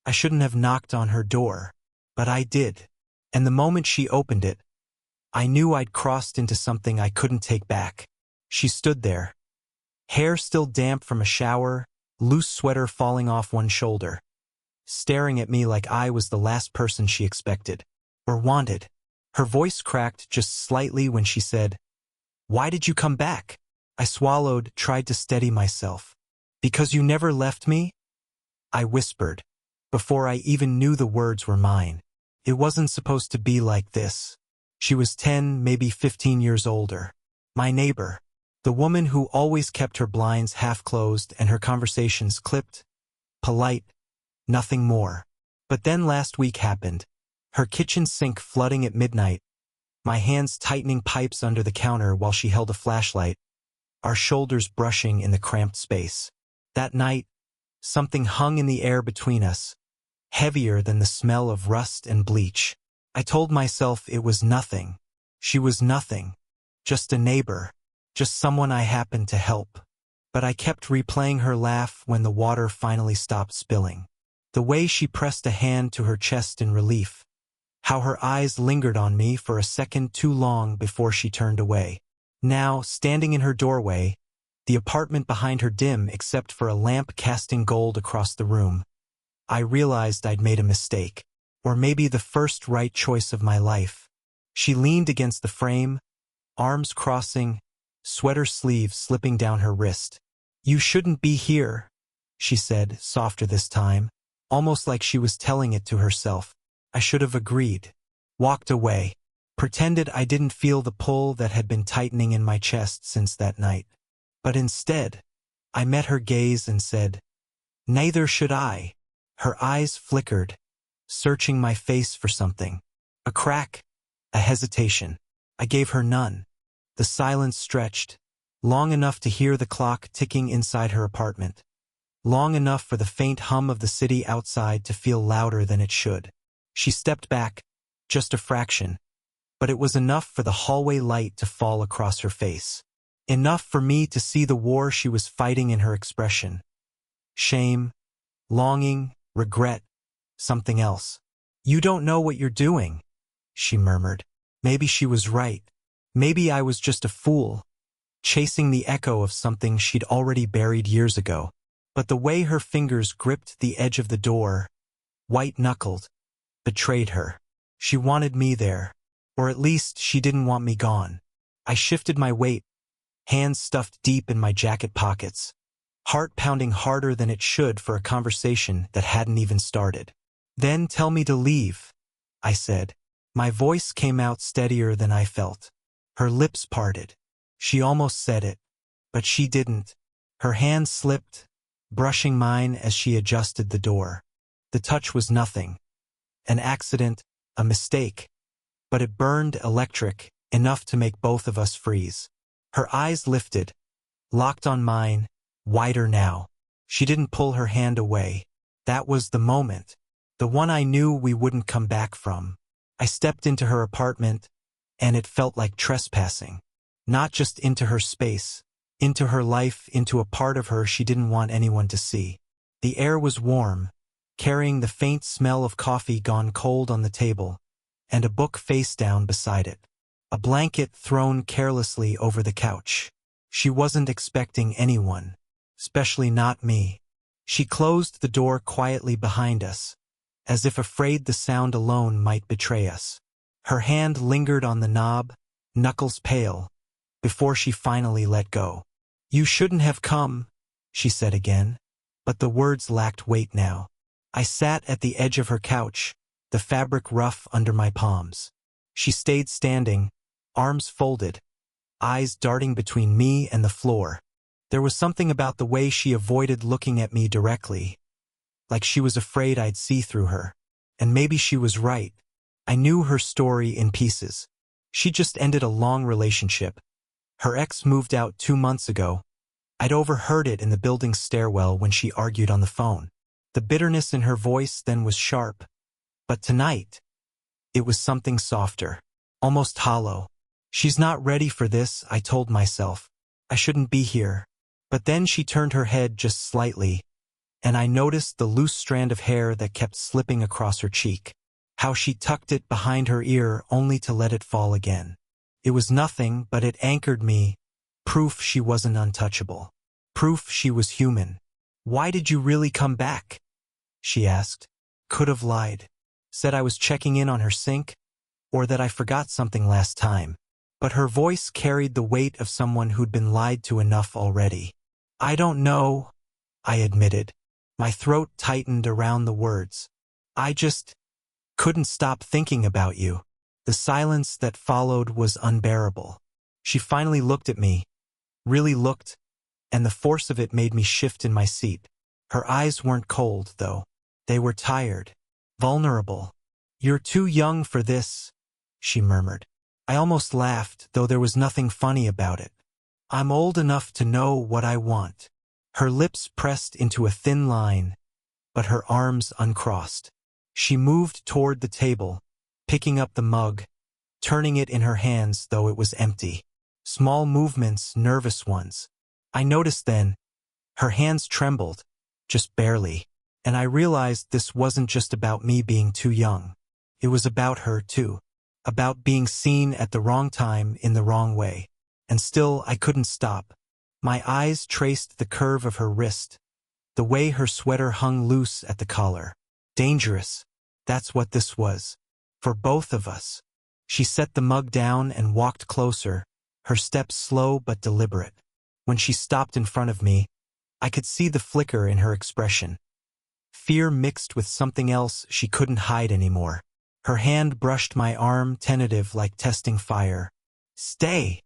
I shouldn't have knocked on her door, but I did. And the moment she opened it, I knew I'd crossed into something I couldn't take back. She stood there, hair still damp from a shower, loose sweater falling off one shoulder, staring at me like I was the last person she expected or wanted. Her voice cracked just slightly when she said, "Why did you come back?" I swallowed, tried to steady myself. "Because you never left me?" I whispered, before I even knew the words were mine. It wasn't supposed to be like this. She was 10, maybe 15 years older. My neighbor. The woman who always kept her blinds half closed and her conversations clipped, polite, nothing more. But then last week happened. Her kitchen sink flooding at midnight, my hands tightening pipes under the counter while she held a flashlight, our shoulders brushing in the cramped space. That night, something hung in the air between us, heavier than the smell of rust and bleach. I told myself it was nothing. She was nothing. Just a neighbor. Just someone I happened to help. But I kept replaying her laugh when the water finally stopped spilling. The way she pressed a hand to her chest in relief. How her eyes lingered on me for a second too long before she turned away. Now, standing in her doorway, the apartment behind her dim except for a lamp casting gold across the room, I realized I'd made a mistake. Or maybe the first right choice of my life. She leaned against the frame, arms crossing, sweater sleeves slipping down her wrist. "You shouldn't be here," she said, softer this time, almost like she was telling it to herself. I should have agreed. Walked away. Pretended I didn't feel the pull that had been tightening in my chest since that night. But instead, I met her gaze and said, "Neither should I." Her eyes flickered, searching my face for something. A crack, a hesitation. I gave her none. The silence stretched, long enough to hear the clock ticking inside her apartment, long enough for the faint hum of the city outside to feel louder than it should. She stepped back, just a fraction, but it was enough for the hallway light to fall across her face. Enough for me to see the war she was fighting in her expression. Shame, longing, regret, something else. "You don't know what you're doing," she murmured. Maybe she was right. Maybe I was just a fool, chasing the echo of something she'd already buried years ago. But the way her fingers gripped the edge of the door, white-knuckled, betrayed her. She wanted me there, or at least she didn't want me gone. I shifted my weight, hands stuffed deep in my jacket pockets, heart pounding harder than it should for a conversation that hadn't even started. "Then tell me to leave," I said. My voice came out steadier than I felt. Her lips parted. She almost said it, but she didn't. Her hand slipped, brushing mine as she adjusted the door. The touch was nothing. An accident, a mistake. But it burned electric, enough to make both of us freeze. Her eyes lifted, locked on mine, wider now. She didn't pull her hand away. That was the moment. The one I knew we wouldn't come back from. I stepped into her apartment, and it felt like trespassing. Not just into her space, into her life, into a part of her she didn't want anyone to see. The air was warm, carrying the faint smell of coffee gone cold on the table, and a book face down beside it. A blanket thrown carelessly over the couch. She wasn't expecting anyone, especially not me. She closed the door quietly behind us, as if afraid the sound alone might betray us. Her hand lingered on the knob, knuckles pale, before she finally let go. "You shouldn't have come," she said again, but the words lacked weight now. I sat at the edge of her couch, the fabric rough under my palms. She stayed standing, arms folded, eyes darting between me and the floor. There was something about the way she avoided looking at me directly, like she was afraid I'd see through her. And maybe she was right. I knew her story in pieces. She just ended a long relationship. Her ex moved out 2 months ago. I'd overheard it in the building's stairwell when she argued on the phone. The bitterness in her voice then was sharp. But tonight, it was something softer, almost hollow. "She's not ready for this," I told myself. "I shouldn't be here." But then she turned her head just slightly, and I noticed the loose strand of hair that kept slipping across her cheek. How she tucked it behind her ear only to let it fall again. It was nothing, but it anchored me. Proof she wasn't untouchable. Proof she was human. "Why did you really come back?" she asked. Could have lied. Said I was checking in on her sink, or that I forgot something last time. But her voice carried the weight of someone who'd been lied to enough already. "I don't know," I admitted. My throat tightened around the words. "I just couldn't stop thinking about you." The silence that followed was unbearable. She finally looked at me, really looked, and the force of it made me shift in my seat. Her eyes weren't cold, though. They were tired, vulnerable. "You're too young for this," she murmured. I almost laughed, though there was nothing funny about it. "I'm old enough to know what I want." Her lips pressed into a thin line, but her arms uncrossed. She moved toward the table, picking up the mug, turning it in her hands though it was empty. Small movements, nervous ones. I noticed then, her hands trembled, just barely, and I realized this wasn't just about me being too young. It was about her too. About being seen at the wrong time in the wrong way. And still I couldn't stop. My eyes traced the curve of her wrist, the way her sweater hung loose at the collar. Dangerous. That's what this was. For both of us. She set the mug down and walked closer, her steps slow but deliberate. When she stopped in front of me, I could see the flicker in her expression. Fear mixed with something else she couldn't hide anymore. Her hand brushed my arm, tentative like testing fire. "Stay,"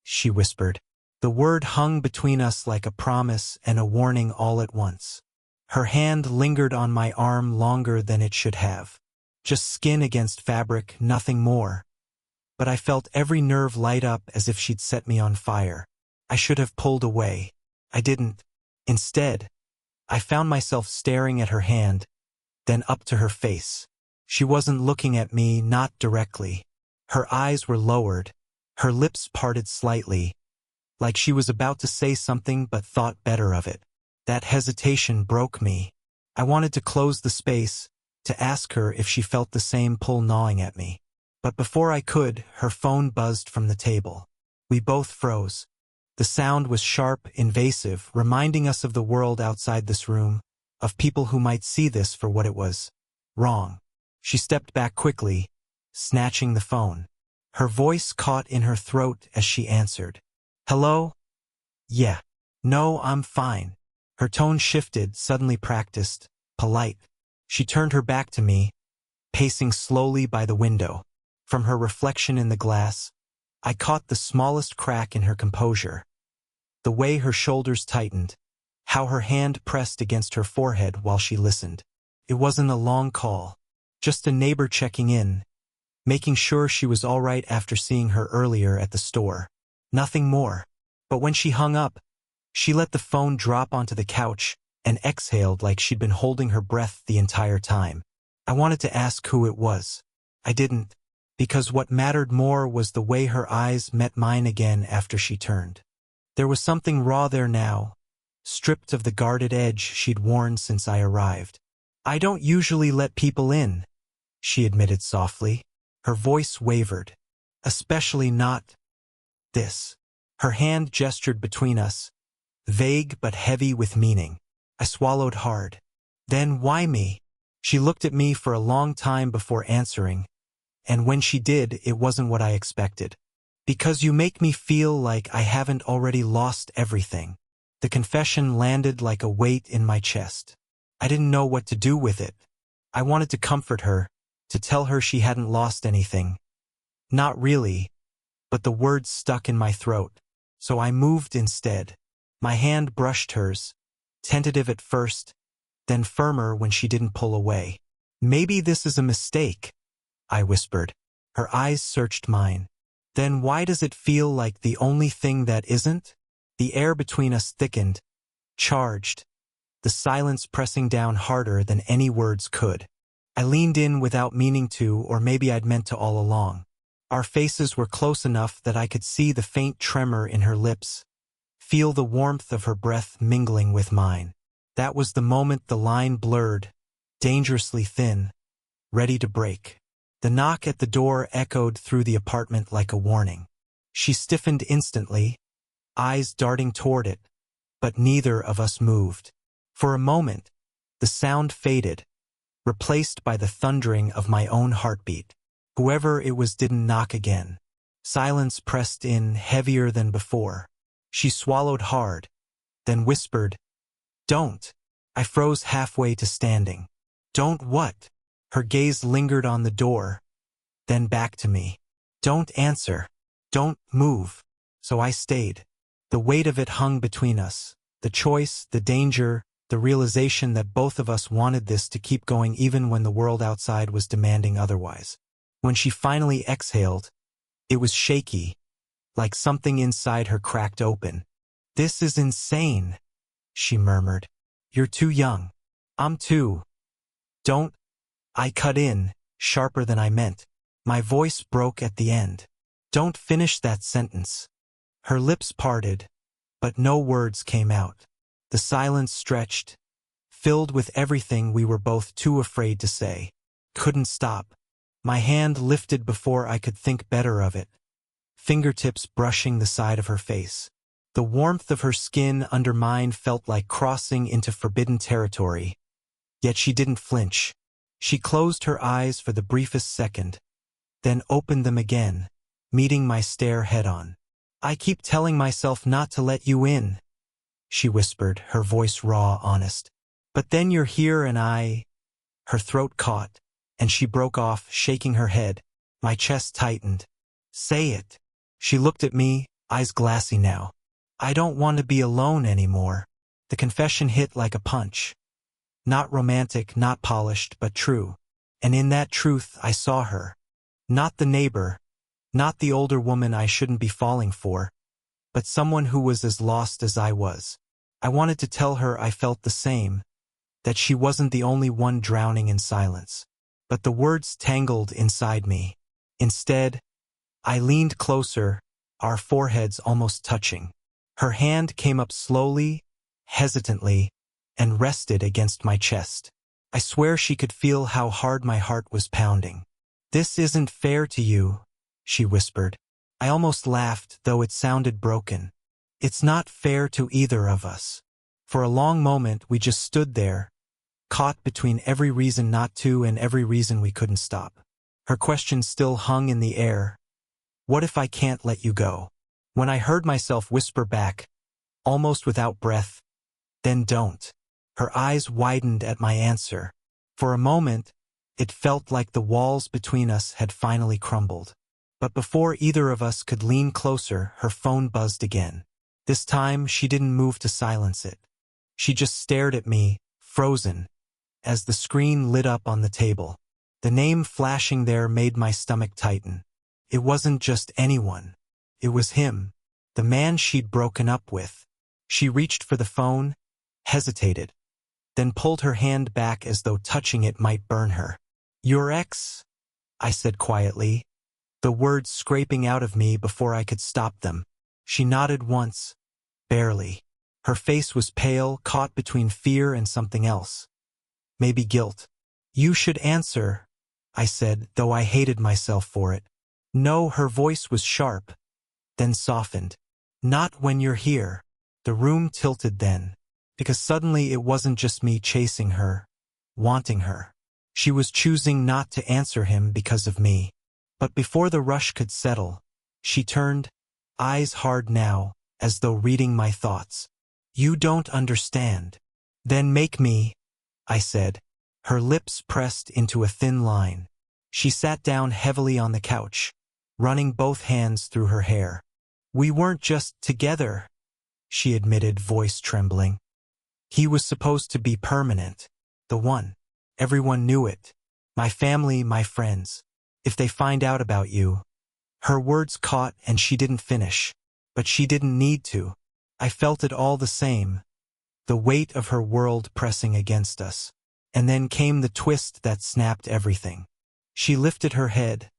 she whispered. The word hung between us like a promise and a warning all at once. Her hand lingered on my arm longer than it should have. Just skin against fabric, nothing more. But I felt every nerve light up as if she'd set me on fire. I should have pulled away. I didn't. Instead, I found myself staring at her hand, then up to her face. She wasn't looking at me, not directly. Her eyes were lowered, her lips parted slightly, like she was about to say something but thought better of it. That hesitation broke me. I wanted to close the space, to ask her if she felt the same pull gnawing at me. But before I could, her phone buzzed from the table. We both froze. The sound was sharp, invasive, reminding us of the world outside this room, of people who might see this for what it was. Wrong. She stepped back quickly, snatching the phone. Her voice caught in her throat as she answered. "Hello? Yeah. No, I'm fine." Her tone shifted, suddenly practiced, polite. She turned her back to me, pacing slowly by the window. From her reflection in the glass, I caught the smallest crack in her composure. The way her shoulders tightened, how her hand pressed against her forehead while she listened. It wasn't a long call, just a neighbor checking in, making sure she was all right after seeing her earlier at the store. Nothing more. But when she hung up, she let the phone drop onto the couch and exhaled like she'd been holding her breath the entire time. I wanted to ask who it was. I didn't, because what mattered more was the way her eyes met mine again after she turned. There was something raw there now, stripped of the guarded edge she'd worn since I arrived. "I don't usually let people in," she admitted softly. Her voice wavered. "Especially not this." Her hand gestured between us, vague but heavy with meaning. I swallowed hard. "Then why me?" She looked at me for a long time before answering, and when she did, it wasn't what I expected. "Because you make me feel like I haven't already lost everything." The confession landed like a weight in my chest. I didn't know what to do with it. I wanted to comfort her, to tell her she hadn't lost anything. Not really, but the words stuck in my throat, so I moved instead. My hand brushed hers, tentative at first, then firmer when she didn't pull away. "Maybe this is a mistake," I whispered. Her eyes searched mine. "Then why does it feel like the only thing that isn't?" The air between us thickened, charged, the silence pressing down harder than any words could. I leaned in without meaning to, or maybe I'd meant to all along. Our faces were close enough that I could see the faint tremor in her lips, feel the warmth of her breath mingling with mine. That was the moment the line blurred, dangerously thin, ready to break. The knock at the door echoed through the apartment like a warning. She stiffened instantly, eyes darting toward it, but neither of us moved. For a moment, the sound faded, replaced by the thundering of my own heartbeat. Whoever it was didn't knock again. Silence pressed in heavier than before. She swallowed hard, then whispered, "Don't." I froze halfway to standing. "Don't what?" Her gaze lingered on the door, then back to me. "Don't answer. Don't move." So I stayed. The weight of it hung between us. The choice, the danger, the realization that both of us wanted this to keep going even when the world outside was demanding otherwise. When she finally exhaled, it was shaky, like something inside her cracked open. "This is insane," she murmured. "You're too young. I'm too. Don't." I cut in, sharper than I meant. My voice broke at the end. "Don't finish that sentence." Her lips parted, but no words came out. The silence stretched, filled with everything we were both too afraid to say. Couldn't stop. My hand lifted before I could think better of it, fingertips brushing the side of her face. The warmth of her skin under mine felt like crossing into forbidden territory, yet she didn't flinch. She closed her eyes for the briefest second, then opened them again, meeting my stare head-on. "I keep telling myself not to let you in," she whispered, her voice raw, honest. "But then you're here and I—" Her throat caught, and she broke off, shaking her head. My chest tightened. "Say it." She looked at me, eyes glassy now. "I don't want to be alone anymore." The confession hit like a punch. Not romantic, not polished, but true. And in that truth I saw her. Not the neighbor, not the older woman I shouldn't be falling for, but someone who was as lost as I was. I wanted to tell her I felt the same, that she wasn't the only one drowning in silence. But the words tangled inside me. Instead, I leaned closer, our foreheads almost touching. Her hand came up slowly, hesitantly, and rested against my chest. I swear she could feel how hard my heart was pounding. "This isn't fair to you," she whispered. I almost laughed, though it sounded broken. "It's not fair to either of us." For a long moment we just stood there, caught between every reason not to and every reason we couldn't stop. Her question still hung in the air. "What if I can't let you go?" When I heard myself whisper back, almost without breath, "Then don't." Her eyes widened at my answer. For a moment, it felt like the walls between us had finally crumbled. But before either of us could lean closer, her phone buzzed again. This time, she didn't move to silence it. She just stared at me, frozen, as the screen lit up on the table. The name flashing there made my stomach tighten. It wasn't just anyone. It was him, the man she'd broken up with. She reached for the phone, hesitated, then pulled her hand back as though touching it might burn her. "Your ex?" I said quietly, the words scraping out of me before I could stop them. She nodded once, barely. Her face was pale, caught between fear and something else. Maybe guilt. "You should answer," I said, though I hated myself for it. "No," her voice was sharp, then softened. "Not when you're here." The room tilted then, because suddenly it wasn't just me chasing her, wanting her. She was choosing not to answer him because of me. But before the rush could settle, she turned, eyes hard now, as though reading my thoughts. "You don't understand." "Then make me," I said. Her lips pressed into a thin line. She sat down heavily on the couch, running both hands through her hair. "We weren't just together," she admitted, voice trembling. "He was supposed to be permanent. The one. Everyone knew it. My family, my friends. If they find out about you." Her words caught and she didn't finish. But she didn't need to. I felt it all the same. The weight of her world pressing against us. And then came the twist that snapped everything. She lifted her head,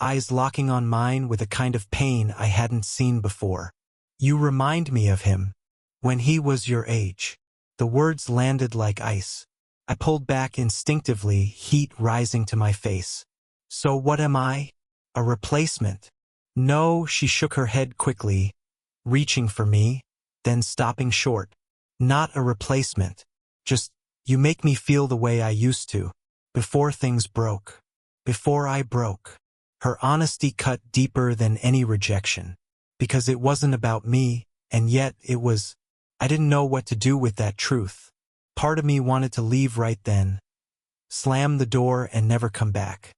eyes locking on mine with a kind of pain I hadn't seen before. "You remind me of him. When he was your age." The words landed like ice. I pulled back instinctively, heat rising to my face. So what am I? A replacement? No, she shook her head quickly, reaching for me, then stopping short. Not a replacement. Just, you make me feel the way I used to. Before things broke. Before I broke. Her honesty cut deeper than any rejection. Because it wasn't about me, and yet it was. I didn't know what to do with that truth. Part of me wanted to leave right then. Slam the door and never come back.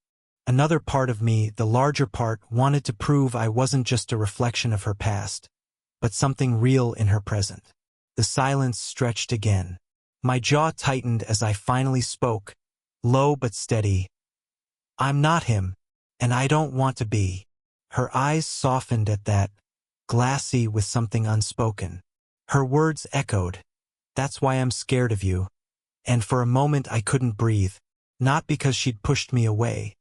Another part of me, the larger part, wanted to prove I wasn't just a reflection of her past, but something real in her present. The silence stretched again. My jaw tightened as I finally spoke, low but steady. I'm not him, and I don't want to be. Her eyes softened at that, glassy with something unspoken. Her words echoed. That's why I'm scared of you. And for a moment I couldn't breathe, not because she'd pushed me away,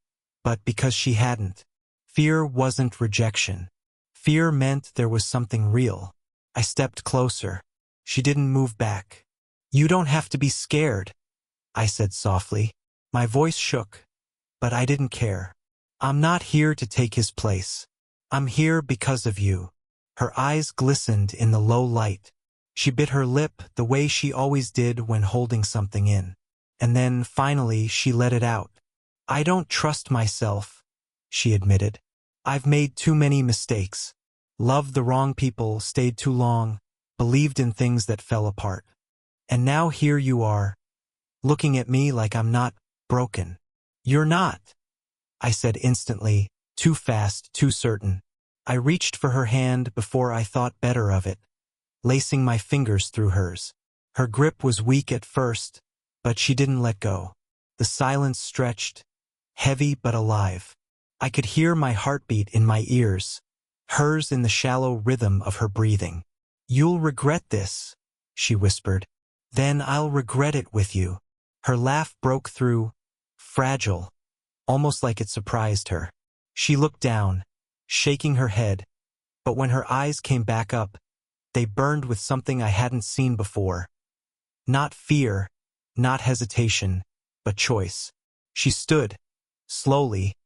but because she hadn't. Fear wasn't rejection. Fear meant there was something real. I stepped closer. She didn't move back. You don't have to be scared, I said softly. My voice shook, but I didn't care. I'm not here to take his place. I'm here because of you. Her eyes glistened in the low light. She bit her lip the way she always did when holding something in. And then, finally, she let it out. I don't trust myself, she admitted. I've made too many mistakes. Loved the wrong people, stayed too long, believed in things that fell apart. And now here you are, looking at me like I'm not broken. You're not, I said instantly, too fast, too certain. I reached for her hand before I thought better of it, lacing my fingers through hers. Her grip was weak at first, but she didn't let go. The silence stretched, heavy but alive. I could hear my heartbeat in my ears, hers in the shallow rhythm of her breathing. You'll regret this, she whispered. Then I'll regret it with you. Her laugh broke through, fragile, almost like it surprised her. She looked down, shaking her head, but when her eyes came back up, they burned with something I hadn't seen before. Not fear, not hesitation, but choice. She stood, slowly,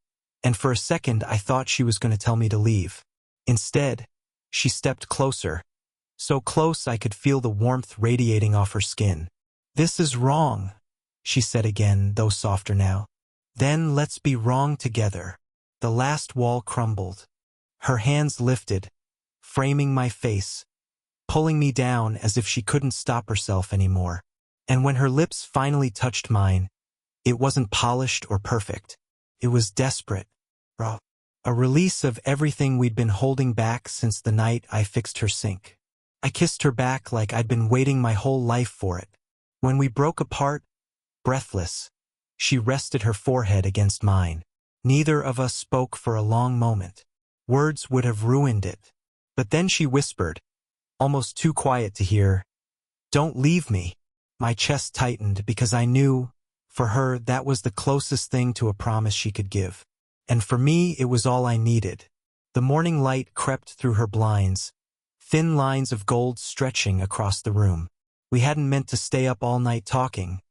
and for a second I thought she was going to tell me to leave. Instead, she stepped closer, so close I could feel the warmth radiating off her skin. This is wrong, she said again, though softer now. Then let's be wrong together. The last wall crumbled. Her hands lifted, framing my face, pulling me down as if she couldn't stop herself anymore. And when her lips finally touched mine, it wasn't polished or perfect. It was desperate, raw. A release of everything we'd been holding back since the night I fixed her sink. I kissed her back like I'd been waiting my whole life for it. When we broke apart, breathless, she rested her forehead against mine. Neither of us spoke for a long moment. Words would have ruined it. But then she whispered, almost too quiet to hear, "Don't leave me." My chest tightened because I knew, for her, that was the closest thing to a promise she could give. And for me, it was all I needed. The morning light crept through her blinds, thin lines of gold stretching across the room. We hadn't meant to stay up all night talking,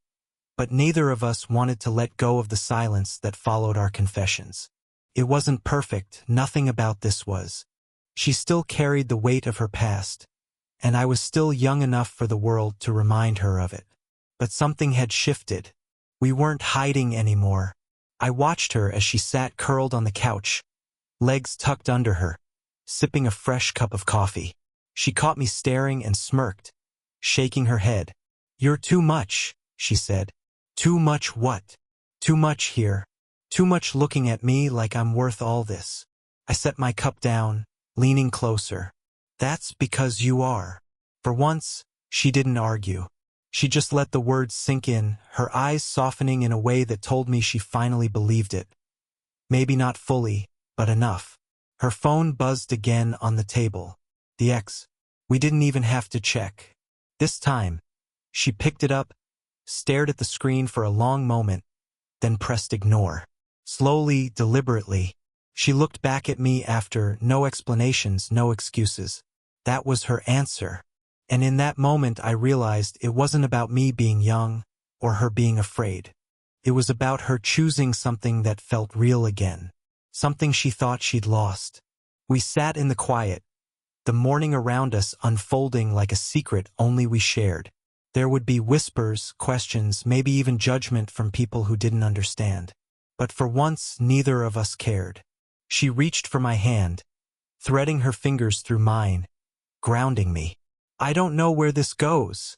but neither of us wanted to let go of the silence that followed our confessions. It wasn't perfect, nothing about this was. She still carried the weight of her past, and I was still young enough for the world to remind her of it. But something had shifted. We weren't hiding anymore. I watched her as she sat curled on the couch, legs tucked under her, sipping a fresh cup of coffee. She caught me staring and smirked, shaking her head. "You're too much," she said. "Too much what?" "Too much here. Too much looking at me like I'm worth all this." I set my cup down, leaning closer. "That's because you are." For once, she didn't argue. She just let the words sink in, her eyes softening in a way that told me she finally believed it. Maybe not fully, but enough. Her phone buzzed again on the table. The ex. We didn't even have to check. This time, she picked it up, stared at the screen for a long moment, then pressed ignore. Slowly, deliberately, she looked back at me after, no explanations, no excuses. That was her answer. And in that moment I realized it wasn't about me being young or her being afraid. It was about her choosing something that felt real again, something she thought she'd lost. We sat in the quiet, the morning around us unfolding like a secret only we shared. There would be whispers, questions, maybe even judgment from people who didn't understand. But for once, neither of us cared. She reached for my hand, threading her fingers through mine, grounding me. "I don't know where this goes,"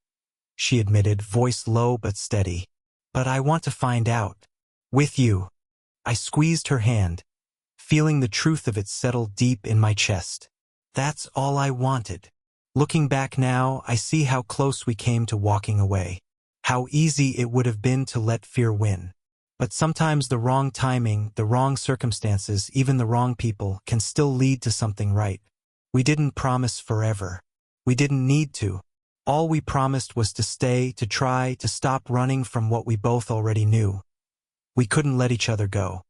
she admitted, voice low but steady. "But I want to find out. With you." I squeezed her hand, feeling the truth of it settle deep in my chest. That's all I wanted. Looking back now, I see how close we came to walking away. How easy it would have been to let fear win. But sometimes the wrong timing, the wrong circumstances, even the wrong people can still lead to something right. We didn't promise forever. We didn't need to. All we promised was to stay, to try, to stop running from what we both already knew. We couldn't let each other go.